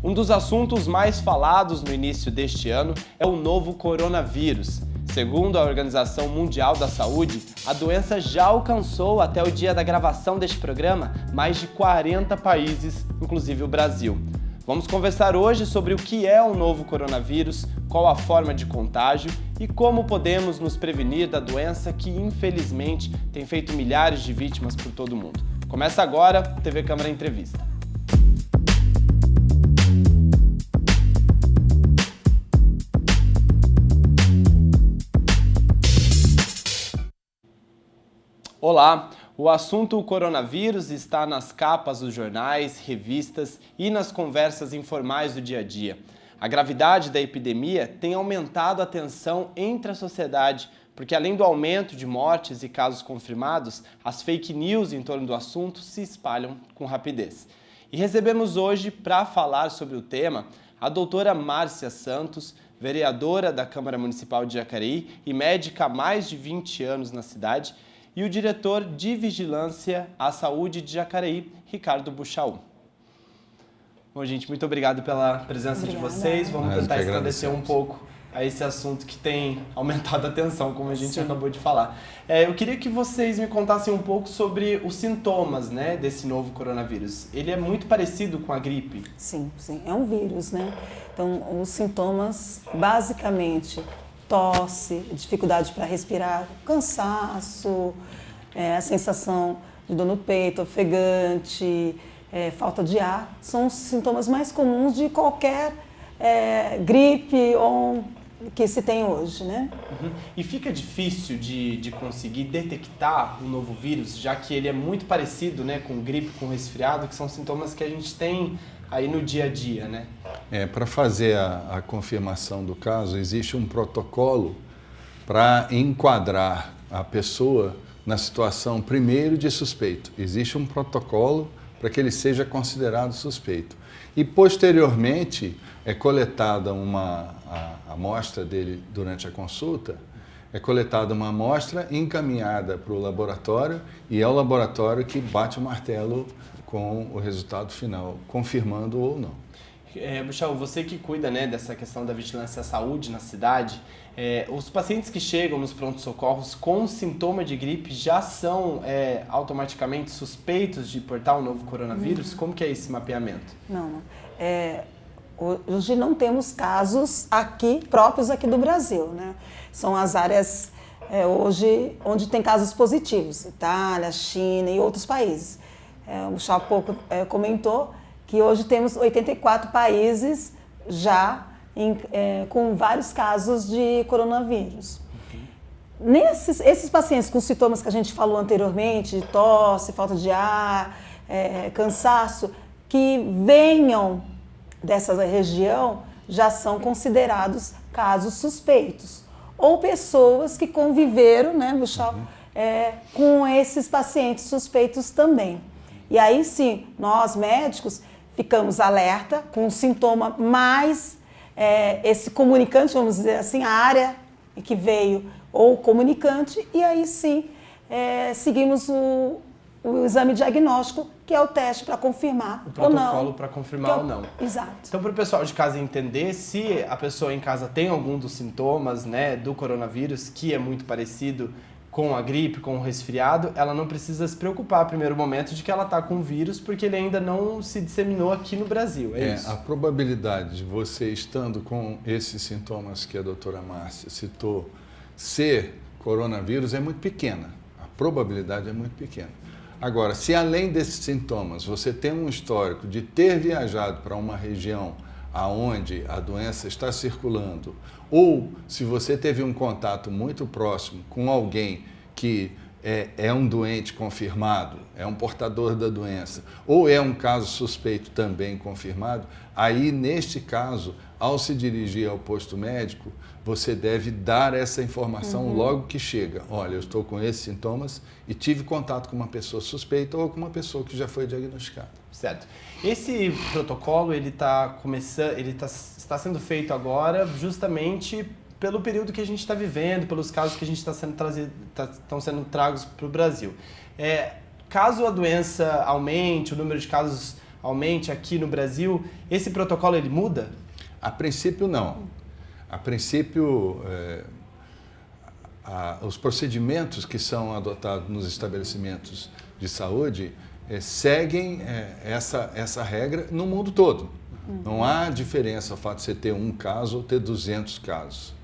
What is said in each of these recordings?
Um dos assuntos mais falados no início deste ano é o novo coronavírus. Segundo a Organização Mundial da Saúde, a doença já alcançou, até o dia da gravação deste programa, mais de 40 países, inclusive o Brasil. Vamos conversar hoje sobre o que é o novo coronavírus, qual a forma de contágio e como podemos nos prevenir da doença que, infelizmente, tem feito milhares de vítimas por todo o mundo. Começa agora, TV Câmara Entrevista. Olá! O assunto coronavírus está nas capas dos jornais, revistas e nas conversas informais do dia a dia. A gravidade da epidemia tem aumentado a tensão entre a sociedade, porque além do aumento de mortes e casos confirmados, as fake news em torno do assunto se espalham com rapidez. E recebemos hoje, para falar sobre o tema, a doutora Márcia Santos, vereadora da Câmara Municipal de Jacareí e médica há mais de 20 anos na cidade, e o diretor de Vigilância à Saúde de Jacareí, Ricardo Buchaú. Bom, gente, muito obrigado pela presença de vocês. Vamos tentar esclarecer um pouco a esse assunto que tem aumentado a tensão, como a gente acabou de falar. Eu queria que vocês me contassem um pouco sobre os sintomas, né, desse novo coronavírus. Ele é muito parecido com a gripe? Sim, é um vírus, né? Então, os sintomas, basicamente, tosse, dificuldade para respirar, cansaço, a sensação de dor no peito, ofegante, falta de ar, são os sintomas mais comuns de qualquer gripe ou que se tem hoje, né? E fica difícil de conseguir detectar o novo vírus, já que ele é muito parecido, né, com gripe, com resfriado, que são sintomas que a gente tem aí no dia a dia, né? Para fazer a confirmação do caso, existe um protocolo para enquadrar a pessoa na situação, primeiro, de suspeito. Existe um protocolo para que ele seja considerado suspeito. E, posteriormente, é coletada a amostra dele durante a consulta, é coletada uma amostra encaminhada para o laboratório e é o laboratório que bate o martelo com o resultado final, confirmando ou não. Buchaú, você que cuida, né, dessa questão da vigilância à saúde na cidade, os pacientes que chegam nos prontos-socorros com sintoma de gripe já são automaticamente suspeitos de portar o novo coronavírus? Como que é esse mapeamento? Não. Hoje não temos casos próprios aqui do Brasil, né? São as áreas hoje onde tem casos positivos, Itália, China e outros países. O Buchaú há pouco comentou que hoje temos 84 países já com vários casos de coronavírus. Esses pacientes com sintomas que a gente falou anteriormente, de tosse, falta de ar, cansaço, que venham dessa região, já são considerados casos suspeitos. Ou pessoas que conviveram, né, Buchaú, com esses pacientes suspeitos também. E aí sim, nós médicos ficamos alerta com um sintoma mais esse comunicante, vamos dizer assim, a área que veio ou comunicante, e aí sim seguimos o exame diagnóstico, que é o teste para confirmar ou não. O protocolo para confirmar ou não. Exato. Então, para o pessoal de casa entender, se a pessoa em casa tem algum dos sintomas, né, do coronavírus, que é muito parecido com a gripe, com o resfriado, ela não precisa se preocupar no primeiro momento de que ela está com o vírus, porque ele ainda não se disseminou aqui no Brasil, isso? A probabilidade de você, estando com esses sintomas que a doutora Márcia citou, ser coronavírus é muito pequena. A probabilidade é muito pequena. Agora, se além desses sintomas você tem um histórico de ter viajado para uma região aonde a doença está circulando, ou se você teve um contato muito próximo com alguém que é um doente confirmado, é um portador da doença, ou é um caso suspeito também confirmado, aí, neste caso, ao se dirigir ao posto médico, você deve dar essa informação logo que chega. Olha, eu estou com esses sintomas e tive contato com uma pessoa suspeita ou com uma pessoa que já foi diagnosticada. Certo. Esse protocolo, ele está sendo feito agora justamente pelo período que a gente está vivendo, pelos casos que a gente estão sendo tragos para o Brasil. Caso a doença aumente, o número de casos aumente aqui no Brasil, esse protocolo ele muda? A princípio, não. A princípio, os procedimentos que são adotados nos estabelecimentos de saúde seguem essa regra no mundo todo. Não há diferença o fato de você ter um caso ou ter 200 casos.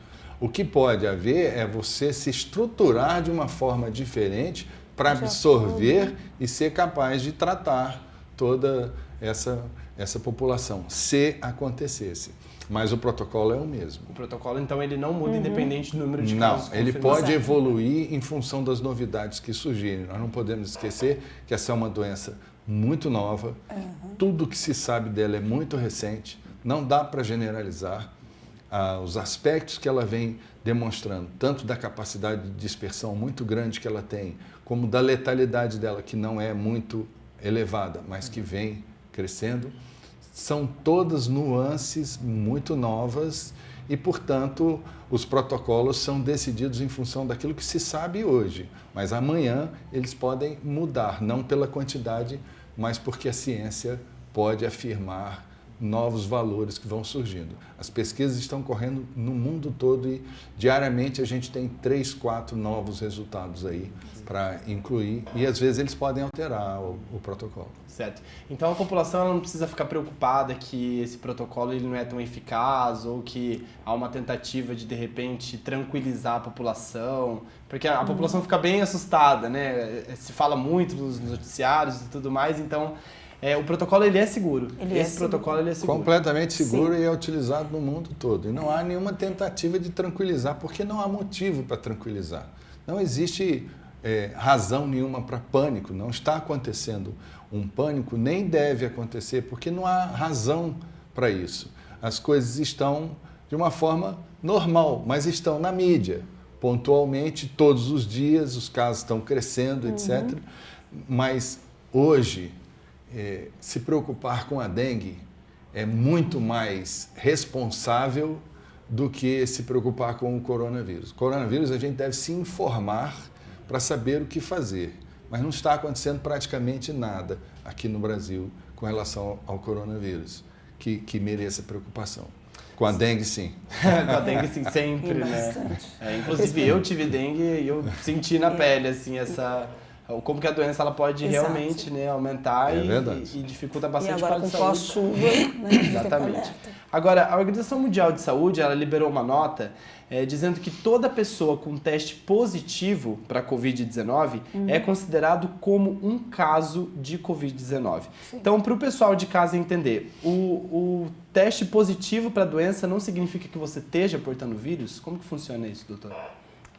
O que pode haver é você se estruturar de uma forma diferente para absorver e ser capaz de tratar toda essa população, se acontecesse. Mas o protocolo é o mesmo. O protocolo, então, ele não muda independente do número de casos. Não, ele pode evoluir em função das novidades que surgirem. Nós não podemos esquecer que essa é uma doença muito nova, tudo que se sabe dela é muito recente, não dá para generalizar. Os aspectos que ela vem demonstrando, tanto da capacidade de dispersão muito grande que ela tem, como da letalidade dela, que não é muito elevada, mas que vem crescendo, são todas nuances muito novas e, portanto, os protocolos são decididos em função daquilo que se sabe hoje. Mas amanhã eles podem mudar, não pela quantidade, mas porque a ciência pode afirmar novos valores que vão surgindo. As pesquisas estão correndo no mundo todo e diariamente a gente tem 3, 4 novos resultados aí para incluir e às vezes eles podem alterar o protocolo. Certo. Então a população ela não precisa ficar preocupada que esse protocolo ele não é tão eficaz ou que há uma tentativa de repente tranquilizar a população, porque a população fica bem assustada, né? Se fala muito nos noticiários e tudo mais, então o protocolo ele é seguro. Protocolo ele é seguro. Completamente seguro. Sim. E é utilizado no mundo todo. E não há nenhuma tentativa de tranquilizar, porque não há motivo para tranquilizar. Não existe razão nenhuma para pânico. Não está acontecendo um pânico, nem deve acontecer, porque não há razão para isso. As coisas estão de uma forma normal, mas estão na mídia. Pontualmente, todos os dias, os casos estão crescendo, etc. Mas hoje, se preocupar com a dengue é muito mais responsável do que se preocupar com o coronavírus. O coronavírus a gente deve se informar para saber o que fazer, mas não está acontecendo praticamente nada aqui no Brasil com relação ao coronavírus que mereça preocupação. Com a dengue, sim. Com a dengue, sim, sempre, né? Inclusive, eu tive dengue e eu senti na pele, assim, como que a doença ela pode realmente, né, aumentar e dificulta bastante o quadro de saúde. E agora com pós-chuva, né, exatamente. Agora, a Organização Mundial de Saúde ela liberou uma nota dizendo que toda pessoa com teste positivo para a Covid-19 é considerado como um caso de Covid-19. Então, para o pessoal de casa entender, o teste positivo para a doença não significa que você esteja portando vírus? Como que funciona isso, doutor?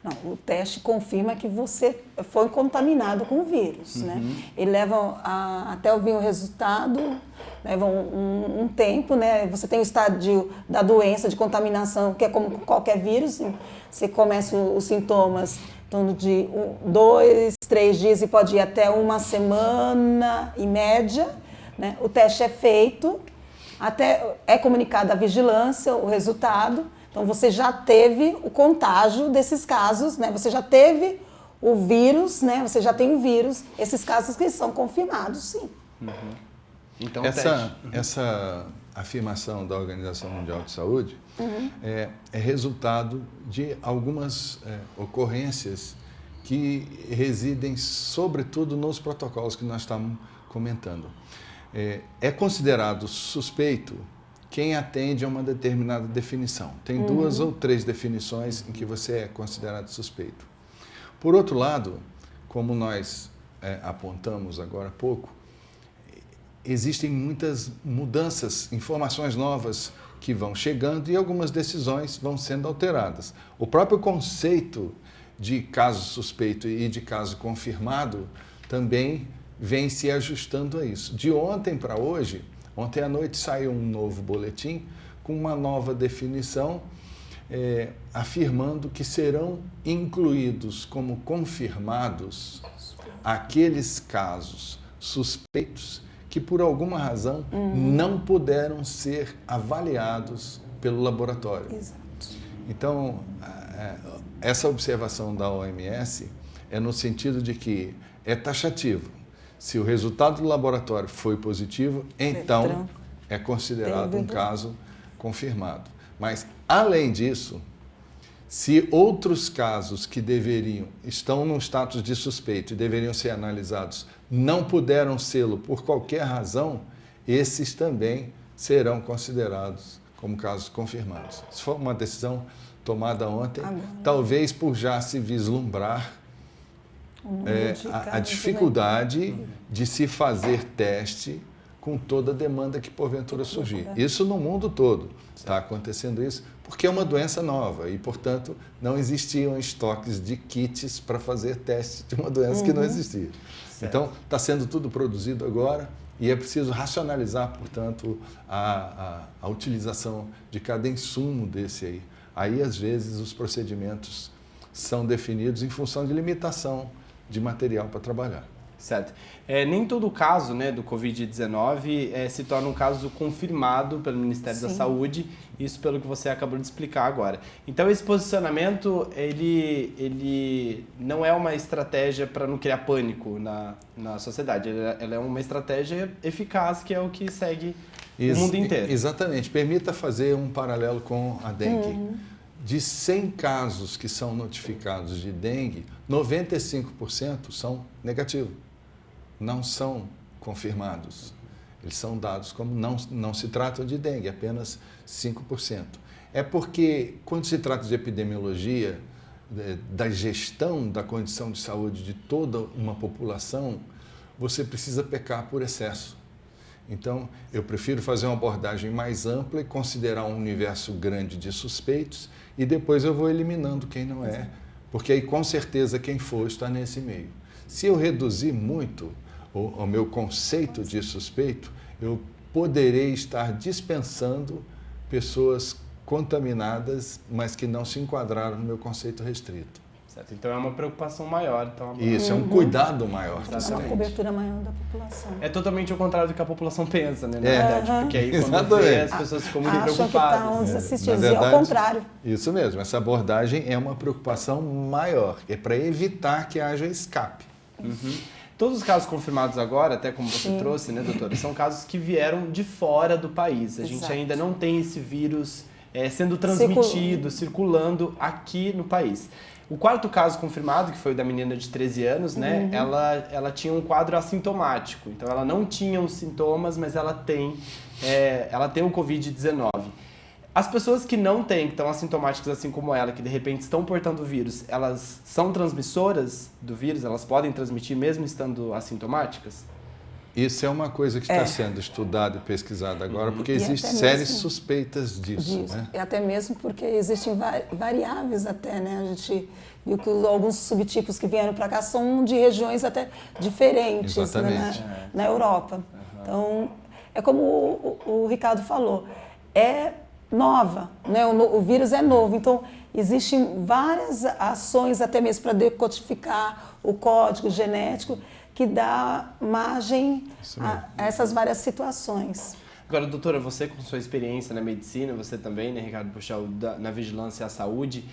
Não, o teste confirma que você foi contaminado com o vírus, né? Ele leva até vir o resultado, leva um tempo, né? Você tem o estádio da doença, de contaminação, que é como qualquer vírus. Você começa os sintomas em torno de 2, 3 dias e pode ir até uma semana em média, né? O teste é feito, até é comunicado à vigilância o resultado. Então, você já teve o contágio desses casos, né? Você já teve o vírus, né? Você já tem o vírus. Esses casos que são confirmados, sim. Então, essa afirmação da Organização Mundial de Saúde é resultado de algumas ocorrências que residem, sobretudo, nos protocolos que nós estamos comentando. É considerado suspeito quem atende a uma determinada definição. Tem 2 ou 3 definições em que você é considerado suspeito. Por outro lado, como nós apontamos agora há pouco, existem muitas mudanças, informações novas que vão chegando e algumas decisões vão sendo alteradas. O próprio conceito de caso suspeito e de caso confirmado também vem se ajustando a isso. De ontem para hoje, ontem à noite saiu um novo boletim com uma nova definição, afirmando que serão incluídos como confirmados aqueles casos suspeitos que, por alguma razão, não puderam ser avaliados pelo laboratório. Exato. Então, essa observação da OMS é no sentido de que é taxativo. Se o resultado do laboratório foi positivo, então é considerado um caso confirmado. Mas, além disso, se outros casos que estão no status de suspeito e deveriam ser analisados, não puderam sê-lo por qualquer razão, esses também serão considerados como casos confirmados. Isso foi uma decisão tomada ontem, talvez por já se vislumbrar a dificuldade de se fazer teste com toda a demanda que porventura surgir. Isso no mundo todo está acontecendo isso, porque é uma doença nova e, portanto, não existiam estoques de kits para fazer teste de uma doença que não existia. Certo. Então, está sendo tudo produzido agora e é preciso racionalizar, portanto, a utilização de cada insumo desse aí. Aí, às vezes, os procedimentos são definidos em função de limitação de material para trabalhar. Certo. Nem todo caso, né, do Covid-19 se torna um caso confirmado pelo Ministério da Saúde, isso pelo que você acabou de explicar agora. Então, esse posicionamento, ele não é uma estratégia para não criar pânico na sociedade, ela é uma estratégia eficaz, que é o que segue o mundo inteiro. Exatamente. Permita fazer um paralelo com a dengue. De 100 casos que são notificados de dengue, 95% são negativos, não são confirmados. Eles são dados como não se trata de dengue, apenas 5%. É porque, quando se trata de epidemiologia, da gestão da condição de saúde de toda uma população, você precisa pecar por excesso. Então, eu prefiro fazer uma abordagem mais ampla e considerar um universo grande de suspeitos e depois eu vou eliminando quem não é, porque aí com certeza quem for está nesse meio. Se eu reduzir muito o meu conceito de suspeito, eu poderei estar dispensando pessoas contaminadas, mas que não se enquadraram no meu conceito restrito. Certo. Então é uma preocupação maior. Então Isso, é um cuidado maior. É uma cobertura maior da população. É totalmente o contrário do que a população pensa, né? Na verdade, porque aí quando vê, as pessoas ficam muito preocupadas. Acham que estão assistindo, é ao contrário. Isso mesmo, essa abordagem é uma preocupação maior, é para evitar que haja escape. Todos os casos confirmados agora, até como você trouxe, né, doutora, são casos que vieram de fora do país. A gente ainda não tem esse vírus sendo transmitido, circulando aqui no país. O quarto caso confirmado, que foi o da menina de 13 anos, né? Ela tinha um quadro assintomático. Então, ela não tinha os sintomas, mas ela tem o Covid-19. As pessoas que não têm, que estão assintomáticas assim como ela, que de repente estão portando o vírus, elas são transmissoras do vírus? Elas podem transmitir mesmo estando assintomáticas? Isso é uma coisa que está sendo estudada e pesquisada agora, porque existem sérias suspeitas disso. Né? E até mesmo porque existem variáveis até, né? A gente viu que alguns subtipos que vieram para cá são de regiões até diferentes, né? Na Europa. Então, é como o Ricardo falou, é nova, né? O vírus é novo, então existem várias ações até mesmo para decodificar o código genético que dá margem a essas várias situações. Agora, doutora, você com sua experiência na medicina, você também, né, Ricardo Puxal, na vigilância à saúde,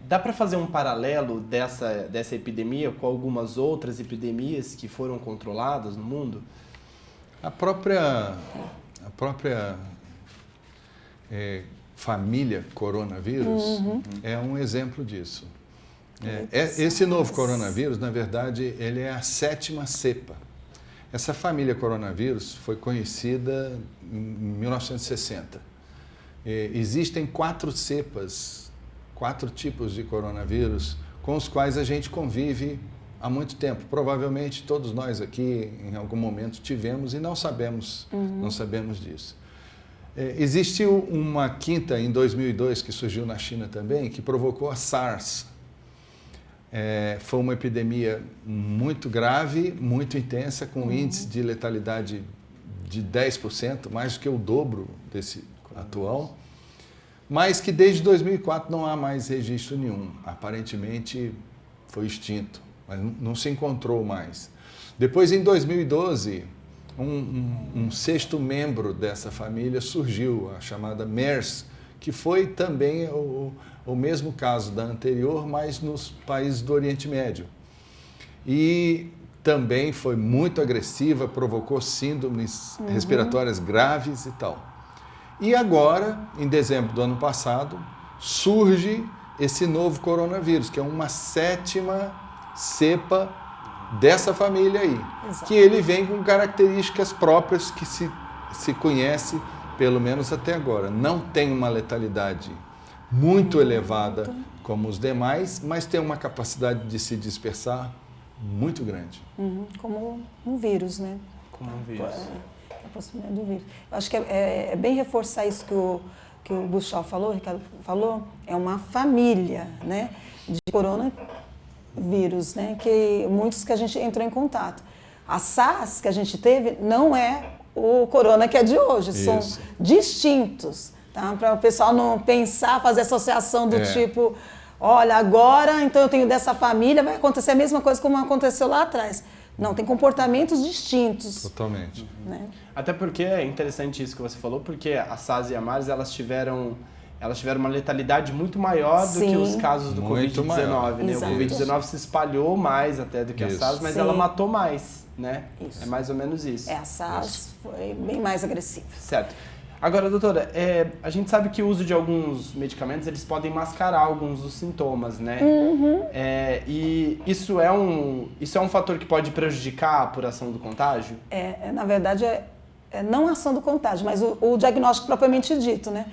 dá para fazer um paralelo dessa epidemia com algumas outras epidemias que foram controladas no mundo? A própria família coronavírus é um exemplo disso. Esse novo coronavírus, na verdade, ele é a 7ª cepa. Essa família coronavírus foi conhecida em 1960. Existem 4 cepas, 4 tipos de coronavírus com os quais a gente convive há muito tempo. Provavelmente todos nós aqui, em algum momento, tivemos e não sabemos disso. Existiu uma 5ª em 2002 que surgiu na China também, que provocou a SARS. Foi uma epidemia muito grave, muito intensa, com índice de letalidade de 10%, mais do que o dobro desse atual, mas que desde 2004 não há mais registro nenhum. Aparentemente foi extinto, mas não se encontrou mais. Depois, em 2012, um 6º membro dessa família surgiu, a chamada MERS, que foi também o mesmo caso da anterior, mas nos países do Oriente Médio. E também foi muito agressiva, provocou síndromes respiratórias graves e tal. E agora, em dezembro do ano passado, surge esse novo coronavírus, que é uma 7ª cepa dessa família aí. Exato. Que ele vem com características próprias que se conhece, pelo menos até agora. Não tem uma letalidade muito elevada como os demais, mas tem uma capacidade de se dispersar muito grande. Como um vírus, né? Como um vírus. A possibilidade do vírus. Eu acho que é bem reforçar isso que o Buchal falou, o Ricardo falou, é uma família, né, de coronavírus, né, que muitos que a gente entrou em contato. A SARS que a gente teve não é o corona que é de hoje, são distintos, tá? Para o pessoal não pensar, fazer associação do tipo, olha, agora então eu tenho dessa família, vai acontecer a mesma coisa como aconteceu lá atrás. Não, tem comportamentos distintos. Totalmente. Né? Até porque é interessante isso que você falou, porque a SARS e a MERS, elas tiveram uma letalidade muito maior do que os casos do Covid-19, né? O Covid-19 se espalhou mais até do que a SARS, mas ela matou mais, né? Isso. É mais ou menos isso. A SARS foi bem mais agressiva. Certo. Agora, doutora, a gente sabe que o uso de alguns medicamentos, eles podem mascarar alguns dos sintomas, né? E isso é um fator que pode prejudicar a apuração do contágio? Na verdade, não a ação do contágio, mas o diagnóstico propriamente dito, né?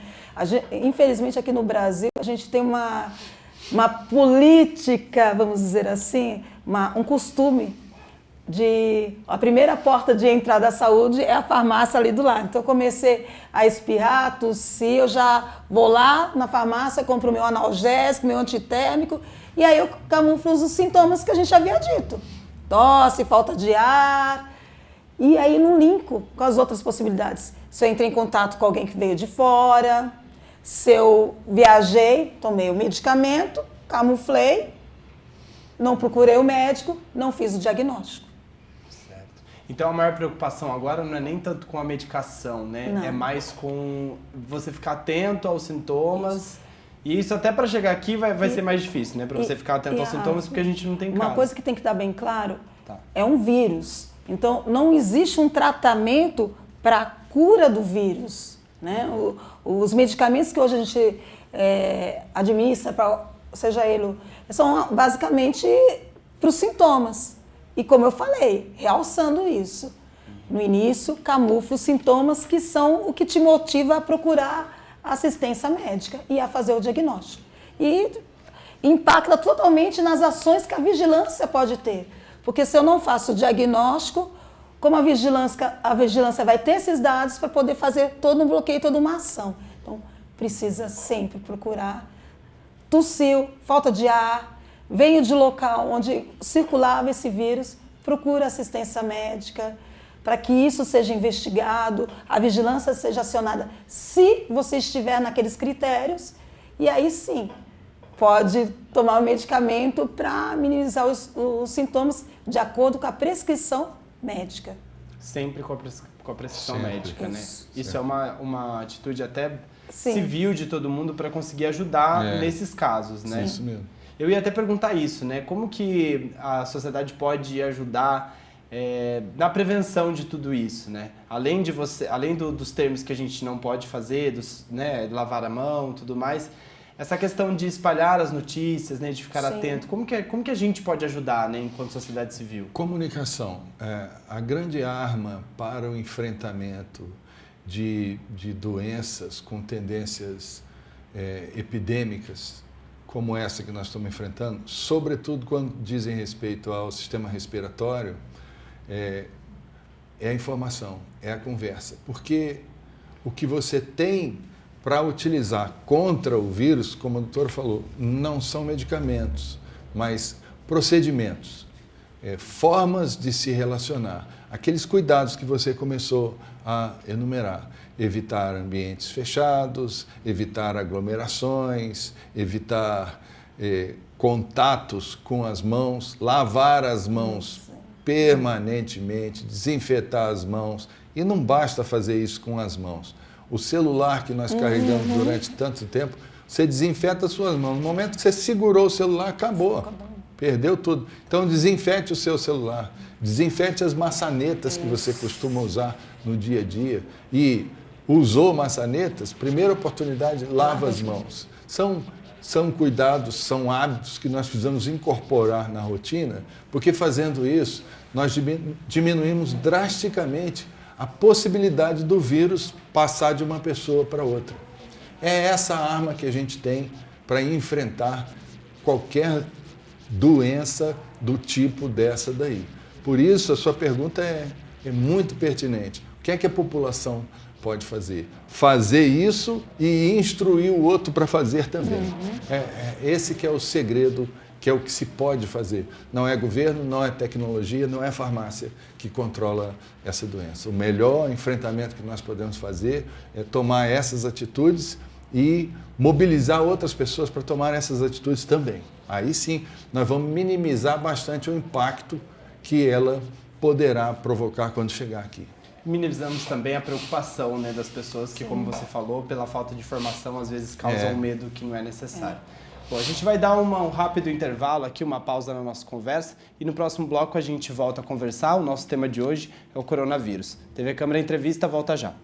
Infelizmente, aqui no Brasil, a gente tem uma política, vamos dizer assim, um costume a primeira porta de entrada da saúde é a farmácia ali do lado. Então, eu comecei a espirrar, tossir, eu já vou lá na farmácia, compro o meu analgésico, meu antitérmico, e aí eu camuflo os sintomas que a gente havia dito. Tosse, falta de ar, e aí não linko com as outras possibilidades. Se eu entrei em contato com alguém que veio de fora, se eu viajei, tomei o medicamento, camuflei, não procurei o médico, não fiz o diagnóstico. Então a maior preocupação agora não é nem tanto com a medicação, né? Não. É mais com você ficar atento aos sintomas. Isso. E isso até para chegar aqui vai ser mais difícil, né? Para você ficar atento aos sintomas, porque a gente não tem caso. Uma coisa que tem que estar bem claro, é um vírus. Então não existe um tratamento para a cura do vírus, né? Os medicamentos que hoje a gente administra, seja ele, são basicamente para os sintomas. E como eu falei, realçando isso, no início, camufla os sintomas que são o que te motiva a procurar assistência médica e a fazer o diagnóstico. E impacta totalmente nas ações que a vigilância pode ter. Porque se eu não faço o diagnóstico, como a vigilância vai ter esses dados para poder fazer todo um bloqueio, toda uma ação. Então, precisa sempre procurar. Tossiu, falta de ar, veio de local onde circulava esse vírus, procura assistência médica, para que isso seja investigado, a vigilância seja acionada, se você estiver naqueles critérios, e aí sim, pode tomar o medicamento para minimizar os sintomas de acordo com a prescrição médica. Sempre com a prescrição Sempre. médica, né? Isso Sempre. é uma atitude até civil de todo mundo para conseguir ajudar nesses casos, né? Isso mesmo. Eu ia até perguntar isso, né? Como que a sociedade pode ajudar na prevenção de tudo isso, né? Além dos termos que a gente não pode fazer, né, lavar a mão, tudo mais, essa questão de espalhar as notícias, né, de ficar atento, como que a gente pode ajudar, né, enquanto sociedade civil? Comunicação é a grande arma para o enfrentamento de doenças com tendências epidêmicas, como essa que nós estamos enfrentando, sobretudo quando dizem respeito ao sistema respiratório, é a informação, é a conversa. Porque o que você tem para utilizar contra o vírus, como a doutora falou, não são medicamentos, mas procedimentos, formas de se relacionar. Aqueles cuidados que você começou a enumerar. Evitar ambientes fechados, evitar aglomerações, evitar contatos com as mãos, lavar as mãos permanentemente, desinfetar as mãos. E não basta fazer isso com as mãos. O celular que nós carregamos durante tanto tempo, você desinfeta as suas mãos. No momento que você segurou o celular, acabou. perdeu tudo. Então desinfete o seu celular, desinfete as maçanetas que você costuma usar no dia a dia. E usou maçanetas, primeira oportunidade, lava as mãos. São cuidados, são hábitos que nós precisamos incorporar na rotina, porque fazendo isso, nós diminuímos drasticamente a possibilidade do vírus passar de uma pessoa para outra. É essa arma que a gente tem para enfrentar qualquer doença do tipo dessa daí. Por isso, a sua pergunta é muito pertinente. O que é que a população pode fazer? Fazer isso e instruir o outro para fazer também. Esse que é o segredo, que é o que se pode fazer. Não é governo, não é tecnologia, não é farmácia que controla essa doença. O melhor enfrentamento que nós podemos fazer é tomar essas atitudes e mobilizar outras pessoas para tomar essas atitudes também. Aí sim, nós vamos minimizar bastante o impacto que ela poderá provocar quando chegar aqui. Minimizamos também a preocupação, né, das pessoas que, como você falou, pela falta de informação, às vezes causam um medo que não é necessário. Bom, a gente vai dar um rápido intervalo aqui, uma pausa na nossa conversa, e no próximo bloco a gente volta a conversar. O nosso tema de hoje é o coronavírus. TV Câmara Entrevista volta já.